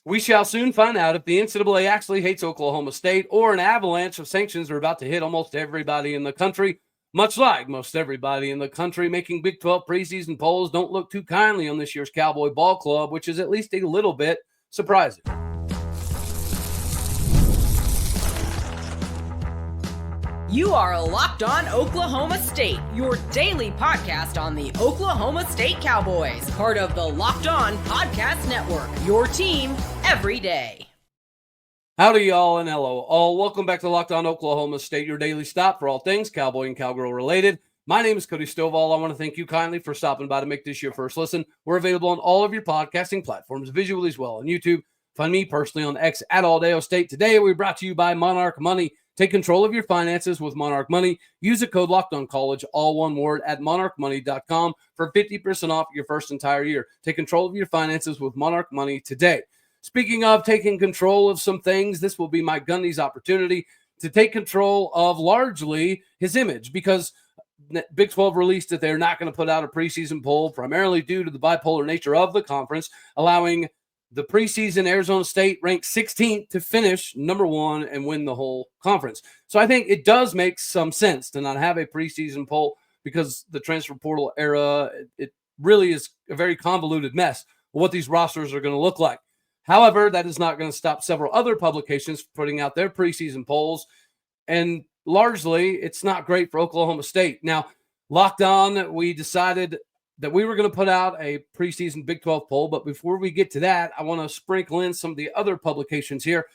We shall soon find out if the NCAA actually hates Oklahoma State or an avalanche of sanctions are about to hit almost everybody in the country, much like most everybody in the country. Making Big 12 preseason polls don't look too kindly on this year's Cowboy ball club, which is at least a little bit surprising. You are Locked On Oklahoma State, your daily podcast on the Oklahoma State Cowboys, part of the Locked On Podcast Network, your team every day. Howdy, y'all, and hello, all. Welcome back to Locked On Oklahoma State, your daily stop for all things Cowboy and Cowgirl related. My name is Cody Stovall. I want to thank you kindly for stopping by to make this your first listen. We're available on all of your podcasting platforms, visually as well on YouTube. Find me personally on X at Aldeo State. Today, we're brought to you by Monarch Money. Take control of your finances with Monarch Money. Use the code LOCKEDONCollege, all one word, at monarchmoney.com for 50% off your first entire year. Take control of your finances with Monarch Money today. Speaking of taking control of some things, this will be Mike Gundy's opportunity to take control of largely his image, because Big 12 released that they're not going to put out a preseason poll, primarily due to the bipolar nature of the conference, allowing the preseason Arizona State ranked 16th to finish number one and win the whole conference. So I think it does make some sense to not have a preseason poll, because the transfer portal era, it really is a very convoluted mess of what these rosters are going to look like. However, that is not going to stop several other publications putting out their preseason polls, and largely it's not great for Oklahoma State. Now, Locked On, we decided that we were going to put out a preseason Big 12 poll, but before we get to that, I want to sprinkle in some of the other publications here.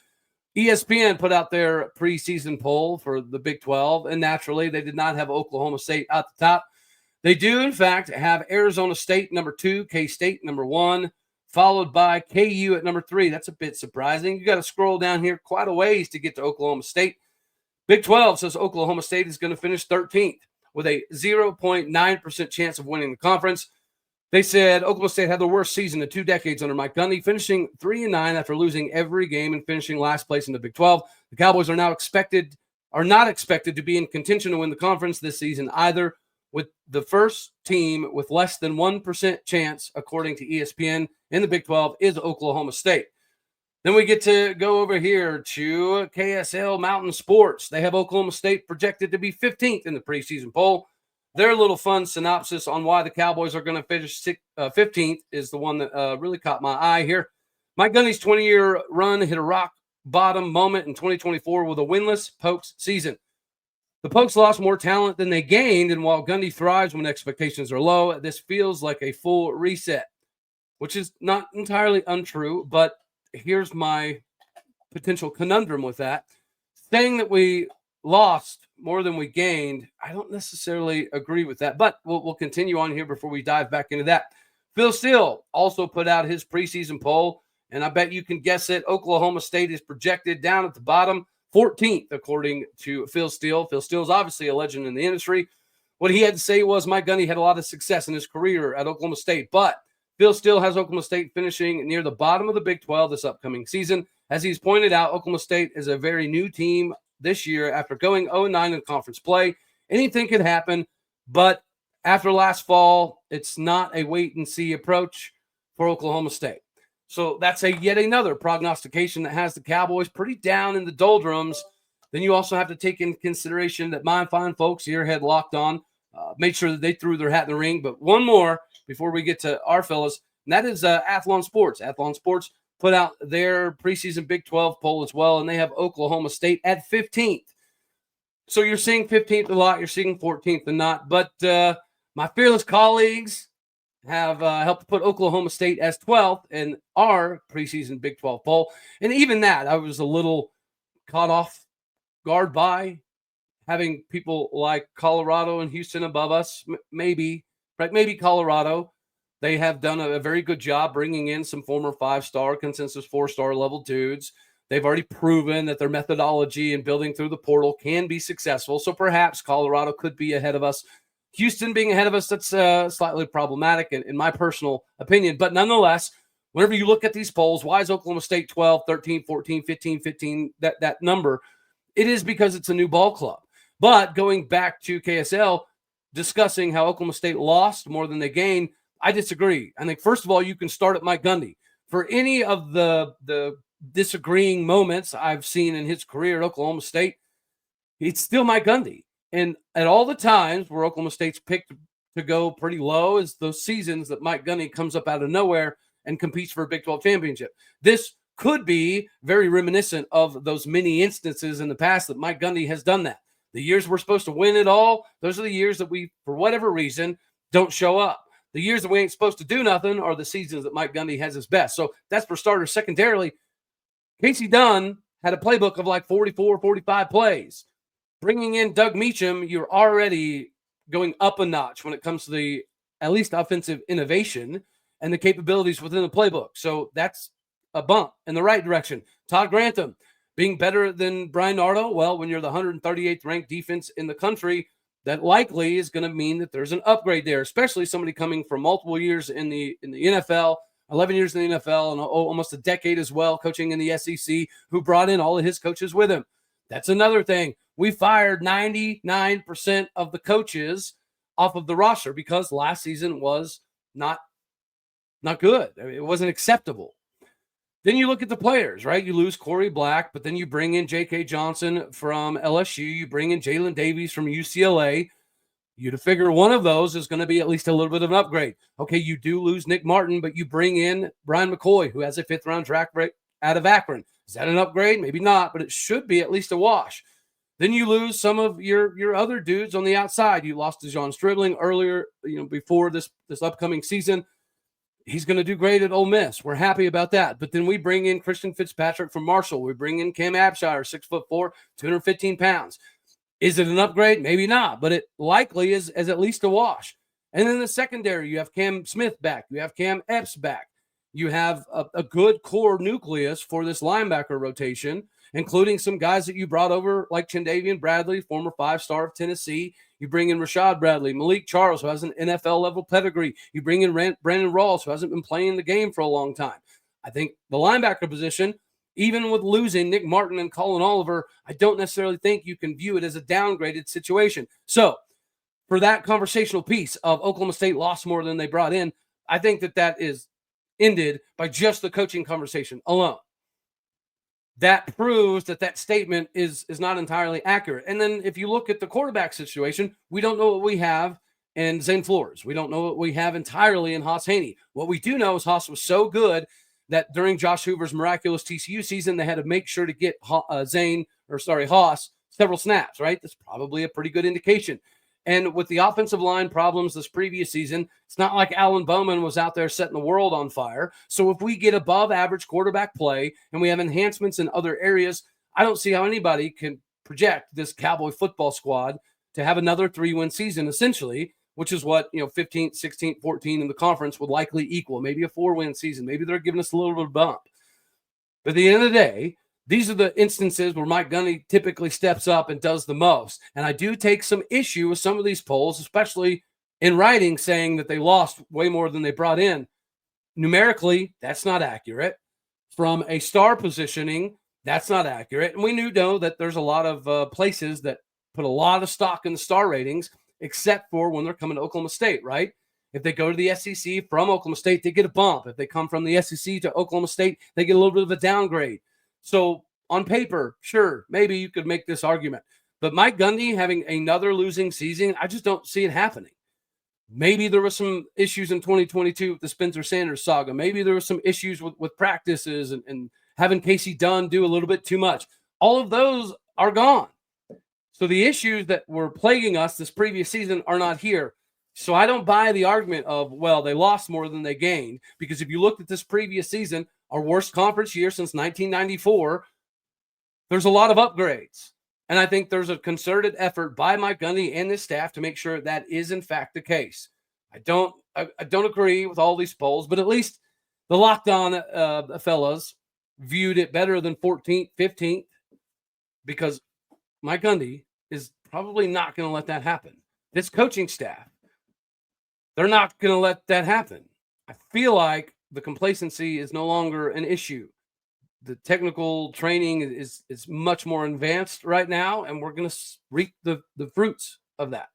ESPN put out their preseason poll for the Big 12, and naturally, they did not have Oklahoma State at the top. They do, in fact, have Arizona State number 2, K-State number 1, followed by KU at number 3. That's a bit surprising. You got to scroll down here quite a ways to get to Oklahoma State. Big 12 says Oklahoma State is going to finish 13th. With a 0.9% chance of winning the conference. They said Oklahoma State had the worst season in 2 decades under Mike Gundy, finishing 3-9 after losing every game and finishing last place in the Big 12. The Cowboys are not expected to be in contention to win the conference this season either, with the first team with less than 1% chance, according to ESPN, in the Big 12 is Oklahoma State. Then we get to go over here to KSL Mountain Sports. They have Oklahoma State projected to be 15th in the preseason poll. Their little fun synopsis on why the Cowboys are going to finish 15th is the one that really caught my eye here. Mike Gundy's 20-year run hit a rock bottom moment in 2024 with a winless Pokes season. The Pokes lost more talent than they gained, and while Gundy thrives when expectations are low, this feels like a full reset, which is not entirely untrue, but here's my potential conundrum with that. Saying that we lost more than we gained, I don't necessarily agree with that, but we'll continue on here before we dive back into that. Phil Steele also put out his preseason poll, and I bet you can guess it. Oklahoma State is projected down at the bottom, 14th, according to Phil Steele. Phil Steele is obviously a legend in the industry. What he had to say was Mike Gundy had a lot of success in his career at Oklahoma State, but Phil Steele has Oklahoma State finishing near the bottom of the Big 12 this upcoming season. As he's pointed out, Oklahoma State is a very new team this year after going 0-9 in conference play. Anything could happen, but after last fall, it's not a wait-and-see approach for Oklahoma State. So that's yet another prognostication that has the Cowboys pretty down in the doldrums. Then you also have to take into consideration that my fine folks here had Locked On, made sure that they threw their hat in the ring. But one more before we get to our fellas, and that is Athlon Sports. Athlon Sports put out their preseason Big 12 poll as well, and they have Oklahoma State at 15th. So you're seeing 15th a lot, you're seeing 14th a not, but my fearless colleagues have helped put Oklahoma State as 12th in our preseason Big 12 poll, and even that I was a little caught off guard by having people like Colorado and Houston above us, maybe Colorado. They have done a very good job bringing in some former 5-star, consensus 4-star level dudes. They've already proven that their methodology in building through the portal can be successful. So perhaps Colorado could be ahead of us. Houston being ahead of us, that's slightly problematic in my personal opinion. But nonetheless, whenever you look at these polls, why is Oklahoma State 12, 13, 14, 15, 15, that number? It is because it's a new ball club. But going back to KSL, discussing how Oklahoma State lost more than they gained, I disagree. I think, first of all, you can start at Mike Gundy. for any of the disagreeing moments I've seen in his career at Oklahoma State, it's still Mike Gundy. And at all the times where Oklahoma State's picked to go pretty low is those seasons that Mike Gundy comes up out of nowhere and competes for a Big 12 championship. This could be very reminiscent of those many instances in the past that Mike Gundy has done that. The years we're supposed to win it all, those are the years that we, for whatever reason, don't show up. The years that we ain't supposed to do nothing are the seasons that Mike Gundy has his best. So that's for starters. Secondarily, Casey Dunn had a playbook of like 44, 45 plays. Bringing in Doug Meacham, you're already going up a notch when it comes to the at least offensive innovation and the capabilities within the playbook. So that's a bump in the right direction. Todd Grantham being better than Brian Nardo. Well, when you're the 138th ranked defense in the country, that likely is going to mean that there's an upgrade there, especially somebody coming from multiple years in the NFL, 11 years in the NFL, and almost a decade as well, coaching in the SEC, who brought in all of his coaches with him. That's another thing. We fired 99% of the coaches off of the roster because last season was not good. I mean, it wasn't acceptable. Then you look at the players, right? You lose Corey Black, but then you bring in J.K. Johnson from LSU. You bring in Jalen Davies from UCLA. You'd figure one of those is going to be at least a little bit of an upgrade. Okay, you do lose Nick Martin, but you bring in Brian McCoy, who has a fifth-round draft pick out of Akron. Is that an upgrade? Maybe not, but it should be at least a wash. Then you lose some of your other dudes on the outside. You lost DeJon Stribling earlier, before this upcoming season. He's going to do great at Ole Miss. We're happy about that. But then we bring in Christian Fitzpatrick from Marshall. We bring in Cam Abshire, 6'4", 215 pounds. Is it an upgrade? Maybe not, but it likely is at least a wash. And then the secondary, you have Cam Smith back. You have Cam Epps back. You have a good core nucleus for this linebacker rotation, including some guys that you brought over like Chendavian Bradley, former 5-star of Tennessee. You bring in Rashad Bradley, Malik Charles, who has an NFL-level pedigree. You bring in Brandon Rawls, who hasn't been playing the game for a long time. I think the linebacker position, even with losing Nick Martin and Colin Oliver, I don't necessarily think you can view it as a downgraded situation. So for that conversational piece of Oklahoma State lost more than they brought in, I think that is ended by just the coaching conversation alone. That proves that statement is not entirely accurate. And then if you look at the quarterback situation, we don't know what we have in Zane Flores. We don't know what we have entirely in Haas Haney. What we do know is Haas was so good that during Josh Hoover's miraculous TCU season, they had to make sure to get Haas several snaps, right? That's probably a pretty good indication. And with the offensive line problems this previous season, it's not like Alan Bowman was out there setting the world on fire. So if we get above average quarterback play and we have enhancements in other areas, I don't see how anybody can project this Cowboy football squad to have another 3-win season, essentially, which is what, 15th, 16th, 14th in the conference would likely equal. Maybe a 4-win season. Maybe they're giving us a little bit of bump. But at the end of the day, these are the instances where Mike Gundy typically steps up and does the most. And I do take some issue with some of these polls, especially in writing, saying that they lost way more than they brought in. Numerically, that's not accurate. From a star positioning, that's not accurate. And we know that there's a lot of places that put a lot of stock in the star ratings, except for when they're coming to Oklahoma State, right? If they go to the SEC from Oklahoma State, they get a bump. If they come from the SEC to Oklahoma State, they get a little bit of a downgrade. So on paper, sure, maybe you could make this argument. But Mike Gundy having another losing season, I just don't see it happening. Maybe there were some issues in 2022 with the Spencer Sanders saga. Maybe there were some issues with practices and having Casey Dunn do a little bit too much. All of those are gone. So the issues that were plaguing us this previous season are not here. So I don't buy the argument of, well, they lost more than they gained, because if you looked at this previous season, our worst conference year since 1994, there's a lot of upgrades. And I think there's a concerted effort by Mike Gundy and his staff to make sure that is in fact the case. I don't agree with all these polls, but at least the Locked On fellas viewed it better than 14th, 15th, because Mike Gundy is probably not going to let that happen. This coaching staff, they're not going to let that happen. I feel like the complacency is no longer an issue. The technical training is much more advanced right now, and we're going to reap the fruits of that.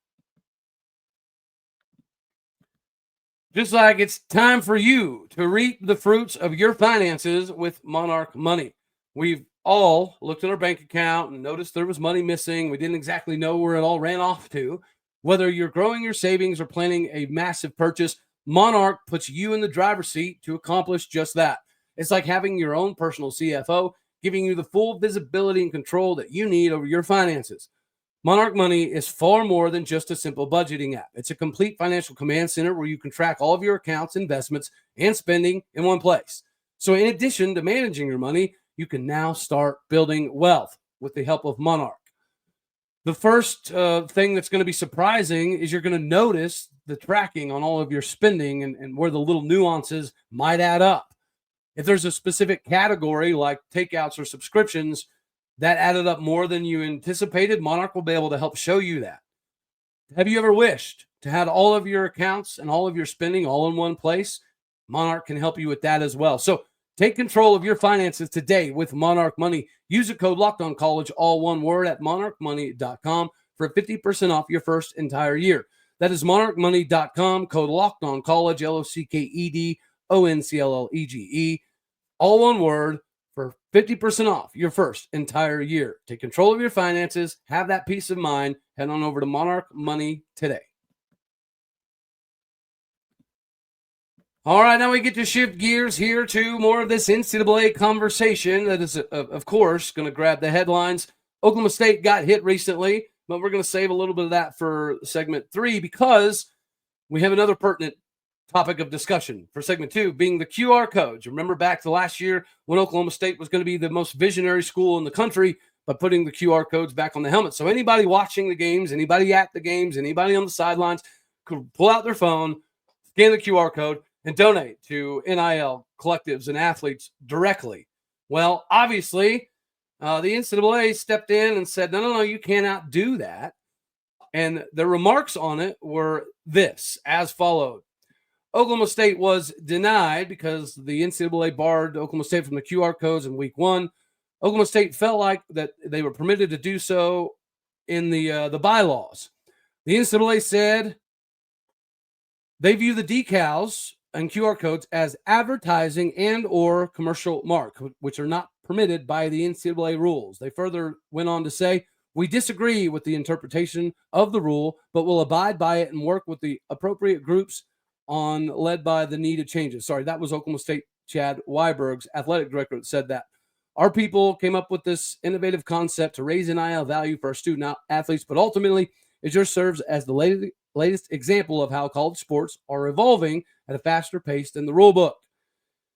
Just like it's time for you to reap the fruits of your finances with Monarch Money. We've all looked at our bank account and noticed there was money missing. We didn't exactly know where it all ran off to. Whether you're growing your savings or planning a massive purchase, Monarch puts you in the driver's seat to accomplish just that. It's like having your own personal CFO, giving you the full visibility and control that you need over your finances. Monarch Money is far more than just a simple budgeting app. It's a complete financial command center where you can track all of your accounts, investments, and spending in one place. So in addition to managing your money, you can now start building wealth with the help of Monarch. The first thing that's going to be surprising is you're going to notice the tracking on all of your spending and where the little nuances might add up. If there's a specific category like takeouts or subscriptions that added up more than you anticipated, Monarch will be able to help show you that. Have you ever wished to have all of your accounts and all of your spending all in one place? Monarch can help you with that as well. So take control of your finances today with Monarch Money. Use the code LOCKEDONCollege, all one word, at monarchmoney.com for 50% off your first entire year. That is monarchmoney.com, code LOCKEDON, LOCKEDONCOLLEGE, all one word, for 50% off your first entire year. Take control of your finances. Have that peace of mind. Head on over to Monarch Money today. All right, now we get to shift gears here to more of this NCAA conversation that is, of course, going to grab the headlines. Oklahoma State got hit recently, but we're going to save a little bit of that for segment 3 because we have another pertinent topic of discussion for segment 2, being the QR codes. Remember back to last year when Oklahoma State was going to be the most visionary school in the country by putting the QR codes back on the helmet. So anybody watching the games, anybody at the games, anybody on the sidelines could pull out their phone, scan the QR code, and donate to NIL collectives and athletes directly. Well, obviously, the NCAA stepped in and said, no, you cannot do that. And the remarks on it were this, as followed. Oklahoma State was denied because the NCAA barred Oklahoma State from the QR codes in week 1. Oklahoma State felt like that they were permitted to do so in the bylaws. The NCAA said they view the decals and QR codes as advertising and or commercial mark, which are not permitted by the NCAA rules. They further went on to say, we disagree with the interpretation of the rule, but will abide by it and work with the appropriate groups led by the needed changes. Sorry, that was Oklahoma State Chad Weiberg's athletic director that said that. Our people came up with this innovative concept to raise NIL value for our student athletes, but ultimately it just serves as the latest example of how college sports are evolving at a faster pace than the rule book.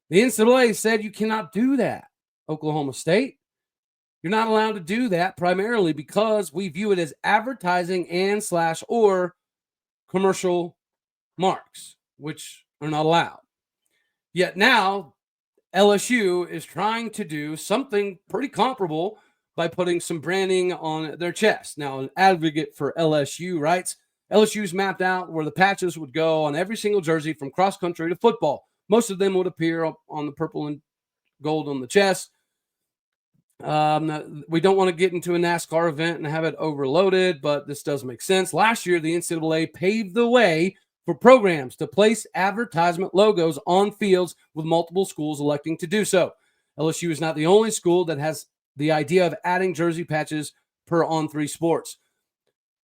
The NCAA said you cannot do that, Oklahoma State. You're not allowed to do that primarily because we view it as advertising and / or commercial marks, which are not allowed. Yet now, LSU is trying to do something pretty comparable by putting some branding on their chest. Now, an advocate for LSU writes, LSU's mapped out where the patches would go on every single jersey from cross country to football. Most of them would appear on the purple and gold on the chest. We don't want to get into a NASCAR event and have it overloaded, but this does make sense. Last year, the NCAA paved the way for programs to place advertisement logos on fields, with multiple schools electing to do so. LSU is not the only school that has the idea of adding jersey patches per On3 Sports.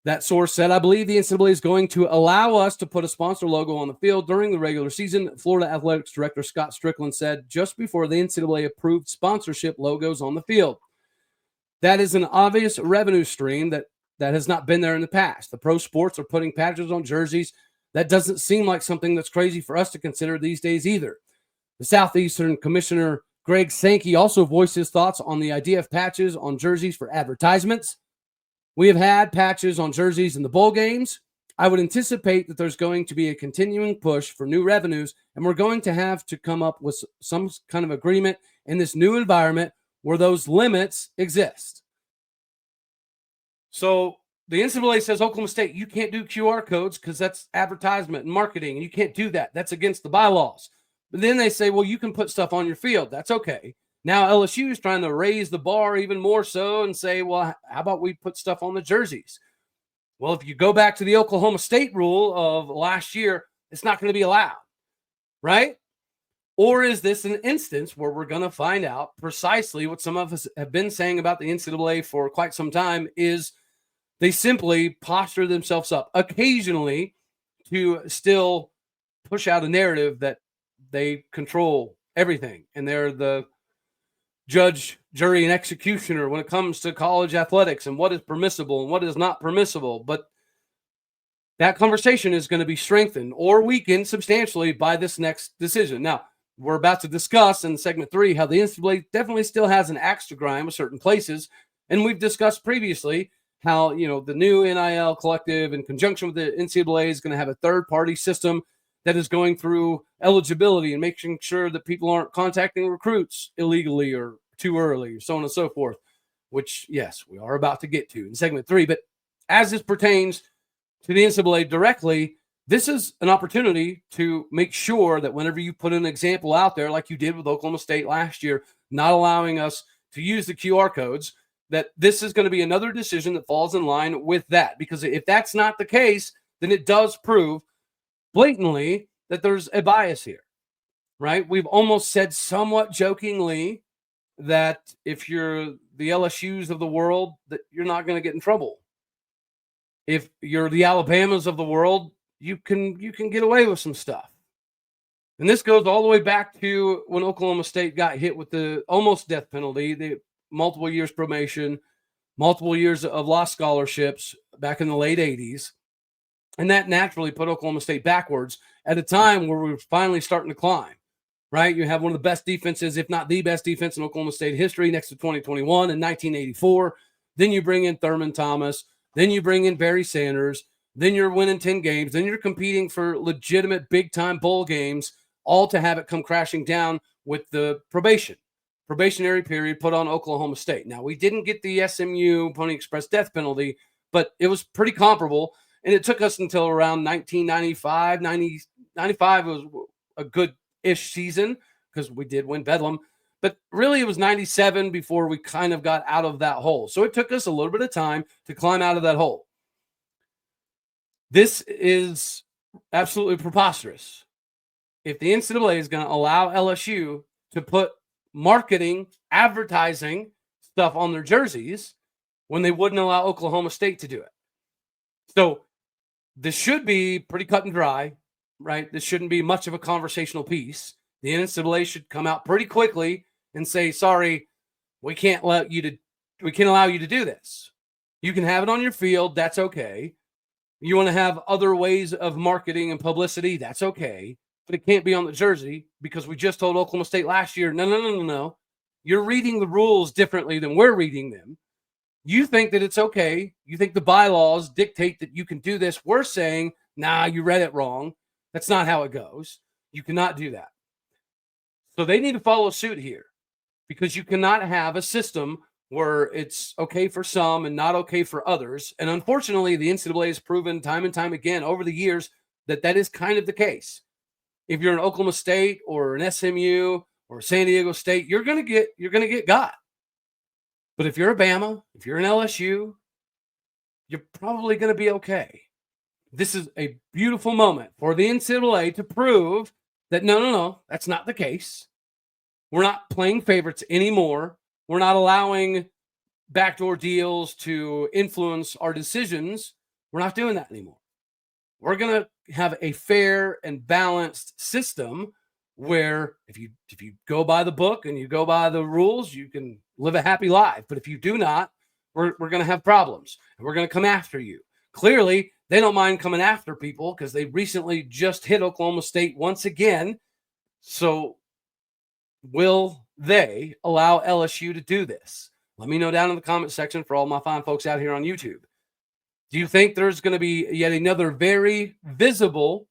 That source said, I believe the NCAA is going to allow us to put a sponsor logo on the field during the regular season. Florida Athletics Director Scott Strickland said just before the NCAA approved sponsorship logos on the field. That is an obvious revenue stream that has not been there in the past. The pro sports are putting patches on jerseys. That doesn't seem like something that's crazy for us to consider these days either. The Southeastern Commissioner Greg Sankey also voiced his thoughts on the idea of patches on jerseys for advertisements. We have had patches on jerseys in the bowl games. I would anticipate that there's going to be a continuing push for new revenues, and we're going to have to come up with some kind of agreement in this new environment where those limits exist. So the NCAA says, Oklahoma State, you can't do QR codes because that's advertisement and marketing, and you can't do that. That's against the bylaws. But then they say, well, you can put stuff on your field. That's okay. Now LSU is trying to raise the bar even more so and say, well, how about we put stuff on the jerseys? Well, if you go back to the Oklahoma State rule of last year, it's not going to be allowed. right? Or is this an instance where we're going to find out precisely what some of us have been saying about the NCAA for quite some time is they simply posture themselves up occasionally to still push out a narrative that they control everything and they're the judge, jury, and executioner when it comes to college athletics and what is permissible and what is not permissible. But that conversation is going to be strengthened or weakened substantially by this next decision. Now, we're about to discuss in segment 3 how the NCAA definitely still has an axe to grind with certain places. And we've discussed previously how, the new NIL collective in conjunction with the NCAA is going to have a third-party system that is going through eligibility and making sure that people aren't contacting recruits illegally or too early or so on and so forth, which, yes, we are about to get to in segment 3. But as this pertains to the NCAA directly, this is an opportunity to make sure that whenever you put an example out there, like you did with Oklahoma State last year, not allowing us to use the QR codes, that this is going to be another decision that falls in line with that. Because if that's not the case, then it does prove blatantly that there's a bias here, right? We've almost said somewhat jokingly that if you're the LSUs of the world, that you're not going to get in trouble. If you're the Alabamas of the world, you can get away with some stuff. And this goes all the way back to when Oklahoma State got hit with the almost death penalty, the multiple years probation, multiple years of lost scholarships back in the late 80s. And that naturally put Oklahoma State backwards at a time where we were finally starting to climb, right? You have one of the best defenses, if not the best defense in Oklahoma State history next to 2021 and 1984. Then you bring in Thurman Thomas. Then you bring in Barry Sanders. Then you're winning 10 games. Then you're competing for legitimate big-time bowl games, all to have it come crashing down with the probationary period put on Oklahoma State. Now, we didn't get the SMU Pony Express death penalty, but it was pretty comparable, and it took us until around 1995. 95 was a good-ish season because we did win Bedlam, but really it was 97 before we kind of got out of that hole. So it took us a little bit of time to climb out of that hole. This is absolutely preposterous. If the NCAA is going to allow LSU to put marketing, advertising stuff on their jerseys when they wouldn't allow Oklahoma State to do it. So this should be pretty cut and dry, right? This shouldn't be much of a conversational piece. The NCAA should come out pretty quickly and say, sorry, we can't allow you to do this. You can have it on your field. That's okay. You want to have other ways of marketing and publicity. That's okay. But it can't be on the jersey because we just told Oklahoma State last year, no. You're reading the rules differently than we're reading them. You think that it's okay. You think the bylaws dictate that you can do this. We're saying, nah, you read it wrong. That's not how it goes. You cannot do that. So they need to follow suit here because you cannot have a system where it's okay for some and not okay for others. And unfortunately, the NCAA has proven time and time again over the years that that is kind of the case. If you're an Oklahoma State or an SMU or San Diego State, you're gonna get got. But if you're a Bama, if you're an LSU, you're probably gonna be okay. This is a beautiful moment for the NCAA to prove that no, that's not the case. We're not playing favorites anymore. We're not allowing backdoor deals to influence our decisions. We're not doing that anymore. We're going to have a fair and balanced system where if you go by the book and you go by the rules, you can live a happy life. But if you do not, we're going to have problems and we're going to come after you. Clearly, they don't mind coming after people because they recently just hit Oklahoma State once again. So will they allow LSU to do this? Let me know down in the comment section for all my fine folks out here on YouTube. Do you think there's going to be yet another very visible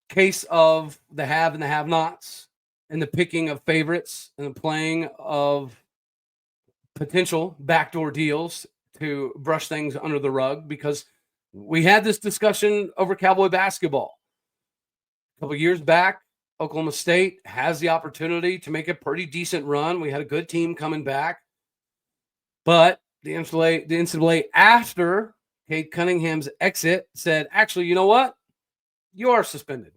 case of the have and the have-nots and the picking of favorites and the playing of potential backdoor deals to brush things under the rug? Because we had this discussion over Cowboy basketball. A couple years back, Oklahoma State has the opportunity to make a pretty decent run. We had a good team coming back. But the NCAA after Cade Cunningham's exit said, actually, you know what? You are suspended.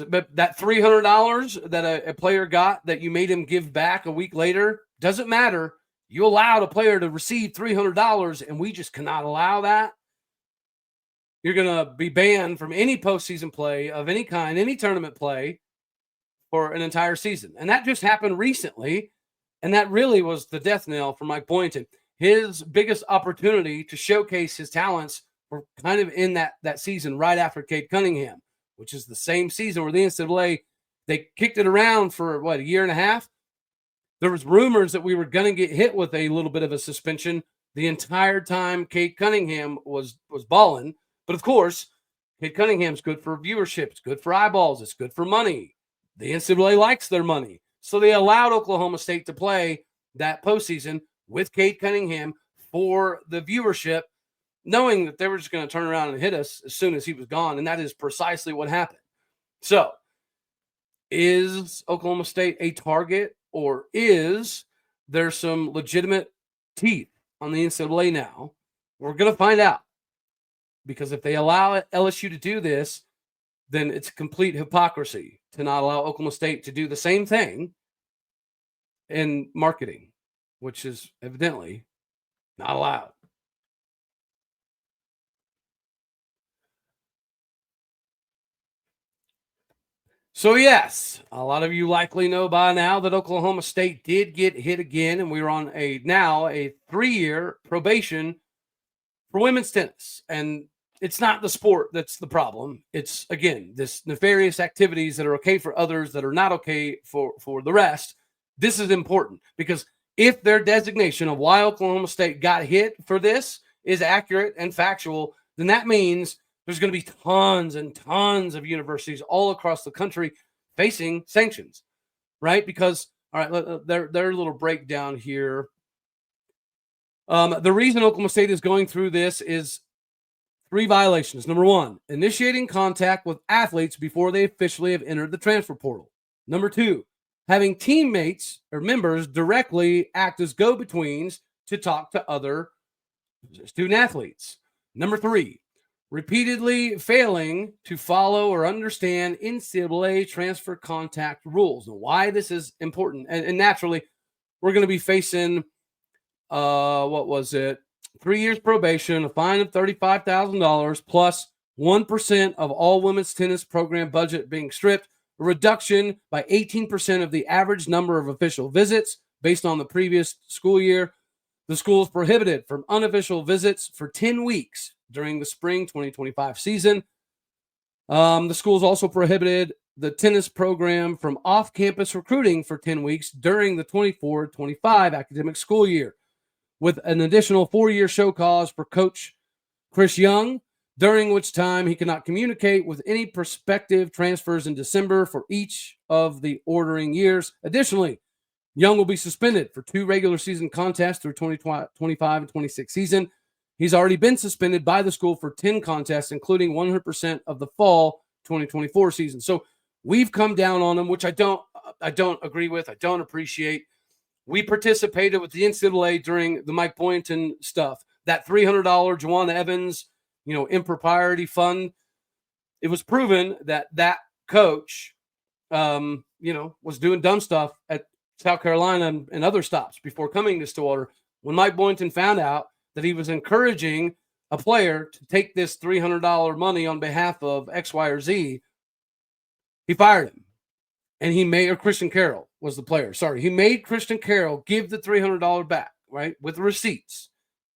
But that $300 that a player got that you made him give back a week later doesn't matter. You allowed a player to receive $300, and we just cannot allow that. You're going to be banned from any postseason play of any kind, any tournament play for an entire season. And that just happened recently, and that really was the death knell for Mike Boynton. His biggest opportunity to showcase his talents were kind of in that season right after Cade Cunningham, which is the same season where the NCAA, they kicked it around for, a year and a half? There was rumors that we were going to get hit with a little bit of a suspension the entire time Cade Cunningham was balling. But, of course, Cade Cunningham's good for viewership. It's good for eyeballs. It's good for money. The NCAA likes their money. So they allowed Oklahoma State to play that postseason with Cade Cunningham for the viewership, knowing that they were just going to turn around and hit us as soon as he was gone, and that is precisely what happened. So, is Oklahoma State a target, or is there some legitimate teeth on the NCAA now? We're going to find out, because if they allow LSU to do this, then it's complete hypocrisy to not allow Oklahoma State to do the same thing in marketing, which is evidently not allowed. So, yes, a lot of you likely know by now that Oklahoma State did get hit again, and we're on a 3-year probation for women's tennis. And it's not the sport that's the problem. It's, again, this nefarious activities that are okay for others that are not okay for the rest. This is important because if their designation of why Oklahoma State got hit for this is accurate and factual, then that means there's going to be tons and tons of universities all across the country facing sanctions, right? Because, all right, their little breakdown here. The reason Oklahoma State is going through this is 3 violations. Number 1, initiating contact with athletes before they officially have entered the transfer portal. Number 2, having teammates or members directly act as go-betweens to talk to other student athletes. Number 3, repeatedly failing to follow or understand NCAA transfer contact rules. And why this is important, and naturally, we're going to be facing, 3 years probation, a fine of $35,000, plus 1% of all women's tennis program budget being stripped, a reduction by 18% of the average number of official visits based on the previous school year. The school is prohibited from unofficial visits for 10 weeks during the spring 2025 season. The school is also prohibited the tennis program from off-campus recruiting for 10 weeks during the 24-25 academic school year, with an additional 4-year show cause for Coach Chris Young, during which time he cannot communicate with any prospective transfers in December for each of the ordering years. Additionally, Young will be suspended for 2 regular season contests through 2025 and 26 season. He's already been suspended by the school for 10 contests, including 100% of the fall 2024 season. So we've come down on him, which I don't agree with. I don't appreciate. We participated with the NCAA during the Mike Boynton stuff. That $300 Juwan Evans, impropriety fund. It was proven that coach, was doing dumb stuff at South Carolina and other stops before coming to Stillwater. When Mike Boynton found out that he was encouraging a player to take this $300 money on behalf of X, Y, or Z, he fired him. And Christian Carroll was the player. Sorry. He made Christian Carroll give the $300 back, right, with receipts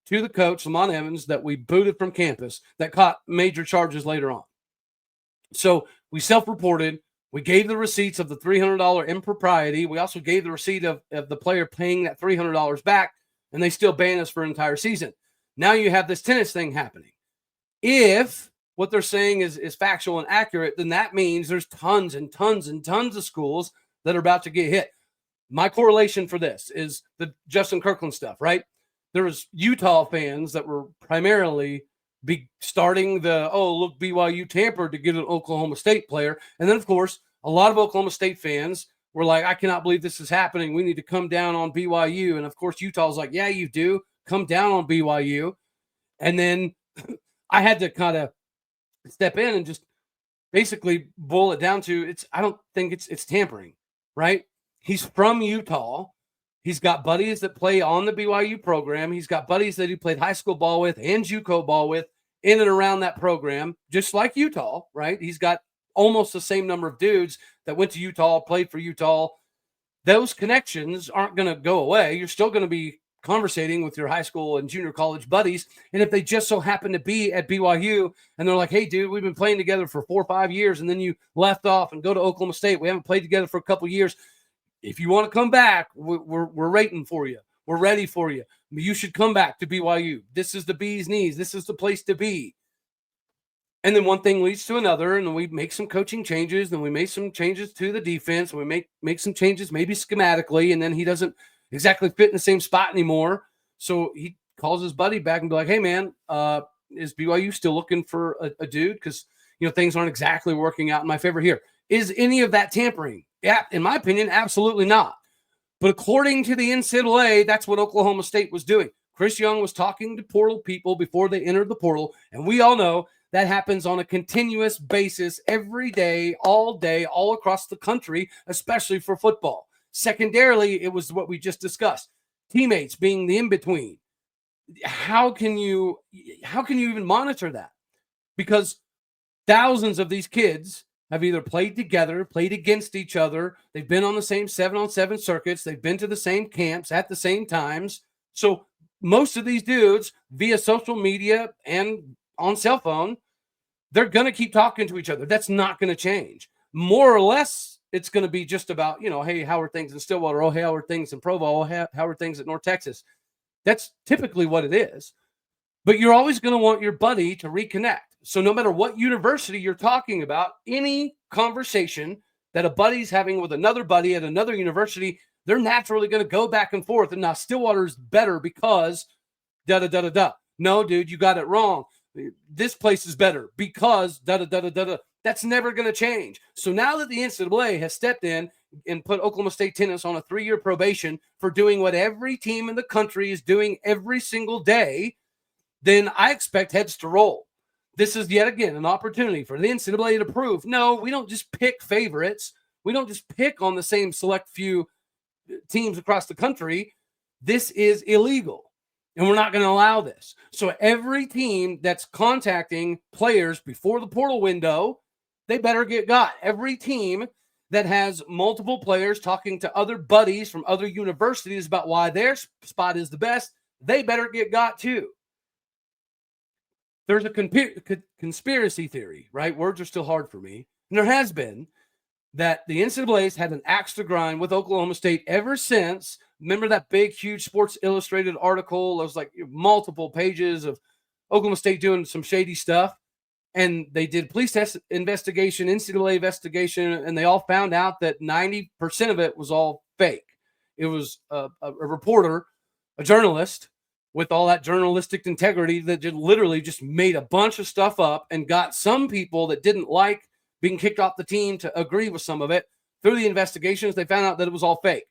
to the coach, Lamont Evans, that we booted from campus, that caught major charges later on. So we self-reported. We gave the receipts of the $300 impropriety. We also gave the receipt of the player paying that $300 back, and they still banned us for an entire season. Now you have this tennis thing happening. If what they're saying is factual and accurate, then that means there's tons and tons and tons of schools that are about to get hit. My correlation for this is the Justin Kirkland stuff, right? There was Utah fans that were primarily starting look, BYU tampered to get an Oklahoma State player. And then, of course, a lot of Oklahoma State fans were like, I cannot believe this is happening. We need to come down on BYU. And, of course, Utah's like, yeah, you do. Come down on BYU. And then I had to kind of step in and just basically boil it down to I don't think it's tampering, right? He's from Utah. He's got buddies that play on the BYU program. He's got buddies that he played high school ball with and JUCO ball with in and around that program, just like Utah, right? He's got almost the same number of dudes that went to Utah, played for Utah. Those connections aren't going to go away. You're still going to be conversating with your high school and junior college buddies. And if they just so happen to be at BYU and they're like, hey, dude, we've been playing together for 4 or 5 years, and then you left off and go to Oklahoma State. We haven't played together for a couple years. If you want to come back, we're waiting for you. We're ready for you. You should come back to BYU. This is the bee's knees. This is the place to be. And then one thing leads to another, and then we make some coaching changes, and we make some changes to the defense, and we make some changes maybe schematically, and then he doesn't exactly fit in the same spot anymore. So he calls his buddy back and be like, hey, man, is BYU still looking for a dude? Because, things aren't exactly working out in my favor here. Is any of that tampering? Yeah, in my opinion, absolutely not. But according to the NCAA, that's what Oklahoma State was doing. Chris Young was talking to portal people before they entered the portal, and we all know that happens on a continuous basis every day, all across the country, especially for football. Secondarily, it was what we just discussed. Teammates being the in-between. How can you even monitor that? Because thousands of these kids have either played together, played against each other. They've been on the same 7-on-7 circuits. They've been to the same camps at the same times. So most of these dudes, via social media and on cell phone, they're going to keep talking to each other. That's not going to change. More or less, it's going to be just about, hey, how are things in Stillwater? Oh, hey, how are things in Provo? Oh, how are things at North Texas? That's typically what it is. But you're always going to want your buddy to reconnect. So no matter what university you're talking about, any conversation that a buddy's having with another buddy at another university, they're naturally going to go back and forth. And now Stillwater's better because da-da-da-da-da. No, dude, you got it wrong. This place is better because da-da-da-da-da-da. That's never going to change. So now that the NCAA has stepped in and put Oklahoma State tennis on a 3-year probation for doing what every team in the country is doing every single day, then I expect heads to roll. This is yet again an opportunity for the NCAA to prove, no, we don't just pick favorites. We don't just pick on the same select few teams across the country. This is illegal, and we're not going to allow this. So every team that's contacting players before the portal window, they better get got. Every team that has multiple players talking to other buddies from other universities about why their spot is the best, they better get got too. There's a conspiracy theory, right? Words are still hard for me. And there has been that the NCAA's had an axe to grind with Oklahoma State ever since. Remember that big, huge Sports Illustrated article? It was like multiple pages of Oklahoma State doing some shady stuff. And they did police test investigation, NCAA investigation, and they all found out that 90% of it was all fake. It was a reporter, a journalist, with all that journalistic integrity that literally just made a bunch of stuff up and got some people that didn't like being kicked off the team to agree with some of it. Through the investigations, they found out that it was all fake.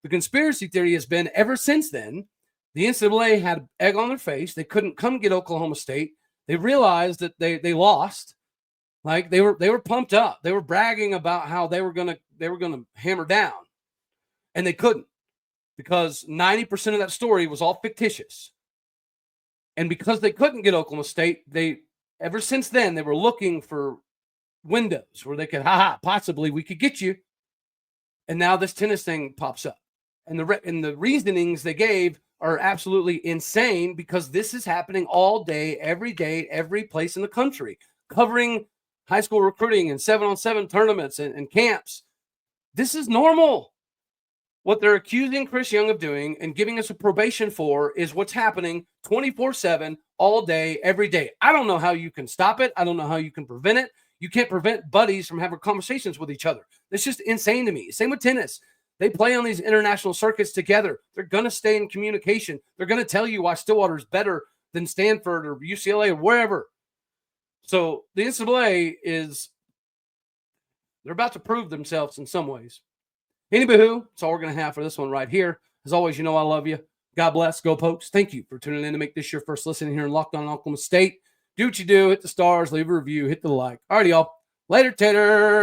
The conspiracy theory has been ever since then, the NCAA had egg on their face. They couldn't come get Oklahoma State. They realized that they lost. Like they were pumped up. They were bragging about how they were gonna hammer down. And they couldn't. Because 90% of that story was all fictitious. And because they couldn't get Oklahoma State, ever since then, they were looking for windows where they could, possibly we could get you. And now this tennis thing pops up. And the reasonings they gave are absolutely insane because this is happening all day, every place in the country, covering high school recruiting and 7-on-7 tournaments and camps. This is normal. What they're accusing Chris Young of doing and giving us a probation for is what's happening 24/7, all day, every day. I don't know how you can stop it. I don't know how you can prevent it. You can't prevent buddies from having conversations with each other. That's just insane to me. Same with tennis. They play on these international circuits together. They're going to stay in communication. They're going to tell you why Stillwater is better than Stanford or UCLA or wherever. So the NCAA they're about to prove themselves in some ways. Anywho, that's all we're going to have for this one right here. As always, I love you. God bless. Go Pokes. Thank you for tuning in to make this your first listen here in Locked On Oklahoma State. Do what you do. Hit the stars. Leave a review. Hit the like. All right, y'all. Later, taters.